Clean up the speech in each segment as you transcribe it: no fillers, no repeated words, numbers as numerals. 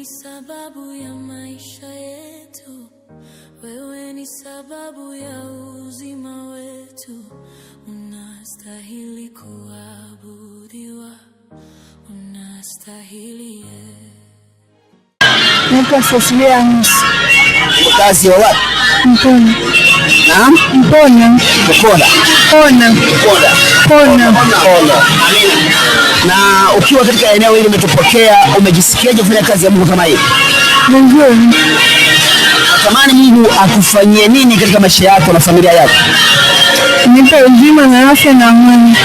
ni sababu ya maisha yetu, wewe ni sababu ya uzima wetu, unastahili kuabudiwa, unastahili. Naitwa Cecilia Amos. Mkazi wa wapi? Mpona. Naam? Mpona. Mpona. Pona. Pona. Pona. Na ukiwa katika eneo hili umetupokea, umejisikiaje kufanya kazi ya Mungu kama hii? Nzuri. Natamani Mungu akufanyie nini katika maisha yako na familia yako? Nipe uzima na afya na amani.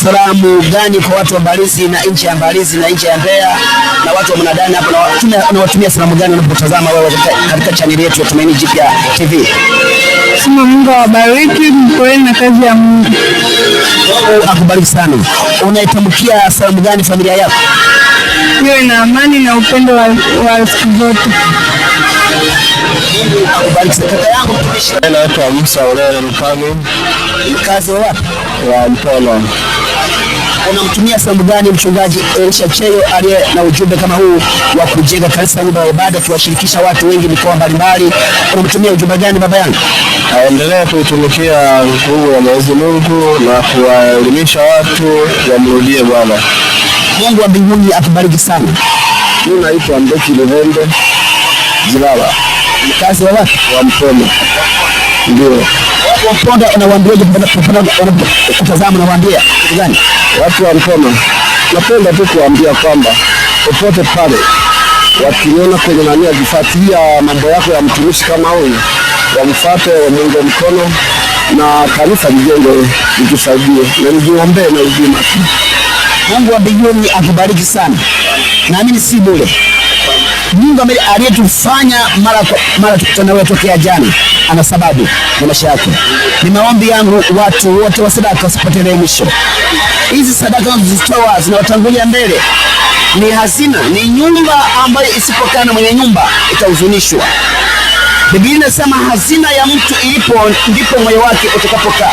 Salamu gani kwa watu wa Mbalizi na nje ya Mbalizi na nje ya Mbeya na watu wa Mnadani hapa, na watumia salamu gani wanapotazama wewe katika channel yetu ya Tumaini Jipya TV? Sema Mungu awabariki, mkoeni na kazi ya Mungu. Mungu akubariki sana. Unaitamkia salamu gani familia yako? Iwe na amani na upendo wa siku zote. Mungu akubariki sana. Kaka yangu mtumishi. Naitwa Musa Olele Mpami. Mkazi wa wapi? Wa Mpona. Unamtumia salamu gani mchungaji Elisha Cheyo aliye na ujumbe kama huu wa kujenga kanisa la ibada, kuwashirikisha watu wengi mikoa mbalimbali? Unamtumia ujumbe gani baba yangu? Aendelee kuitumikia nguvu ya Mwenyezi Mungu na kuwaelimisha watu wamrudie Bwana. Mungu wa mbinguni akubariki sana. Mimi naitwa Mbeki Levende Zilala. Mkazi wa wapi? Wa Mpona. Ndio. Waponda unawaambiaje kutazama, unawaambia kitu gani watu wa Mpona? Napenda tu kuambia kwamba popote pale wakiona kwenye nania vifuatilia mambo yako ya mtumishi kama huyu, wamfuate, wamunge mkono na kanisa lijenge, litusaidie na nijiombee na uzima. Mungu wa mbinguni akubariki sana. Naamini si bure. Mungu aliyetufanya mara tukutana tokea jana ana sababu na maisha yake. Ni maombi yangu watu wote wa sadaka wasipotee mwisho. Hizi sadaka tunazozitoa zinawatangulia mbele. Ni hazina, ni nyumba ambayo isipokaa na mwenye nyumba itahuzunishwa. Biblia inasema hazina ya mtu ilipo ndipo moyo wake utakapokaa.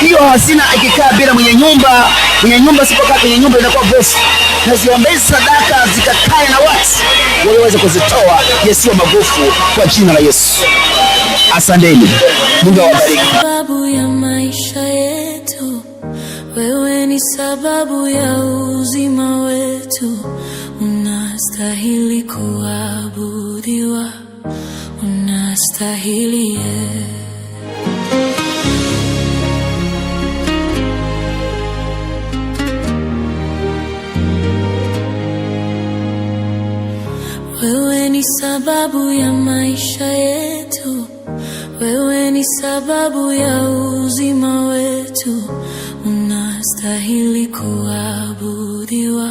Hiyo hazina ikikaa bila mwenye nyumba isipokaa kwenye nyumba inakuwa gofu. Na ziombezi sadaka zikakae na watu waweze kuzitoa yasiyo magofu kwa jina la Yesu. Asanteni. Mungu awabariki. Sababu ya maisha yetu, wewe ni sababu ya uzima wetu, unastahili kuabudiwa, unastahili. Wewe ni sababu ya maisha yetu, wewe ni sababu ya uzima wetu, unastahili kuabudiwa,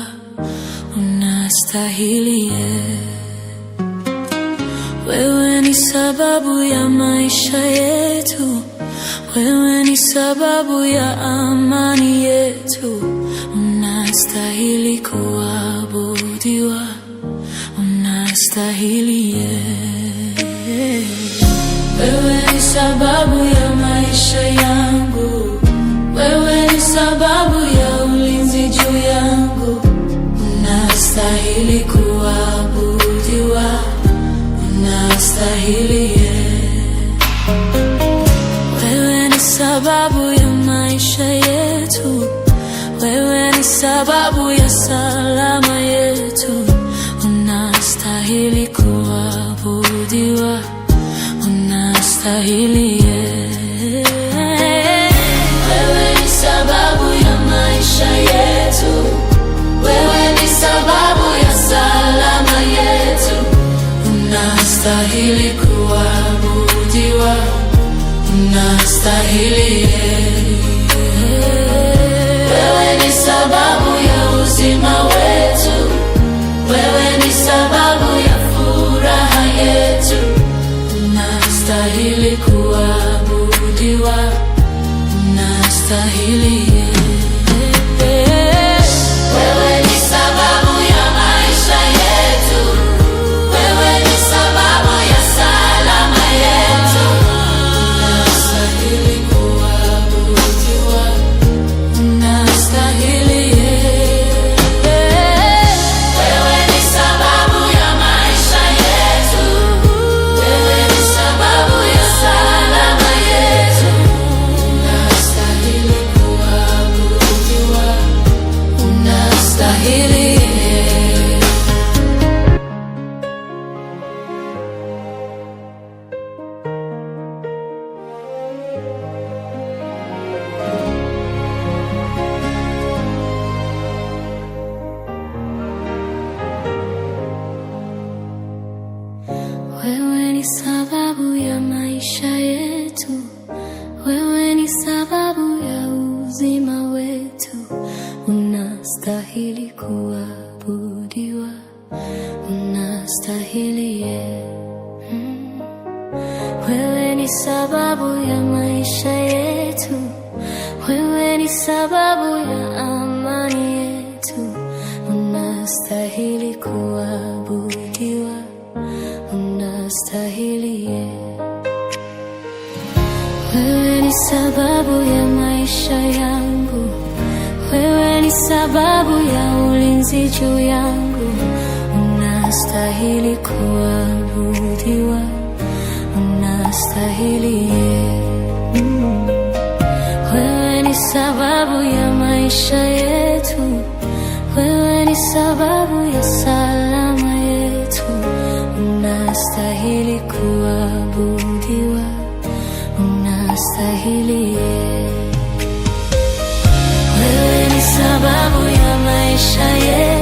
unastahili. Wewe ni sababu ya maisha yetu, wewe ni sababu ya amani yetu, unastahili kuabudiwa, unastahili. Wewe ni sababu ya maisha yangu, wewe ni sababu ya ulinzi juu yangu, unastahili kuabudiwa, unastahili. Wewe ni sababu ya maisha yetu, wewe ni sababu ya salama yetu, unastahili kuabudiwa, unastahili. Wewe ni sababu ya maisha yetu, wewe ni sababu ya salama yetu, unastahili kuabudiwa, unastahili. Wewe ni sababu ya uzima wetu, wewe ni sababu ya furaha yetu, unastahili kuabudiwa, unastahili. Wewe ni sababu ya maisha yetu, wewe ni sababu ya salama yetu, unastahili kuabudiwa, unastahili. Wewe ni sababu ya maisha unastahili wewe ni sababu ya maisha yetu, wewe ni sababu ya amani yetu, unastahili kuabudiwa, unastahili wewe ni sababu ya maisha yangu, wewe ni sababu ya ulinzi juu yangu, unastahili kuabudiwa, unastahili wewe ni sababu ya maisha yetu, wewe ni sababu ya salama yetu, unastahili kuabudiwa, unastahili wewe ni sababu ya maisha yetu.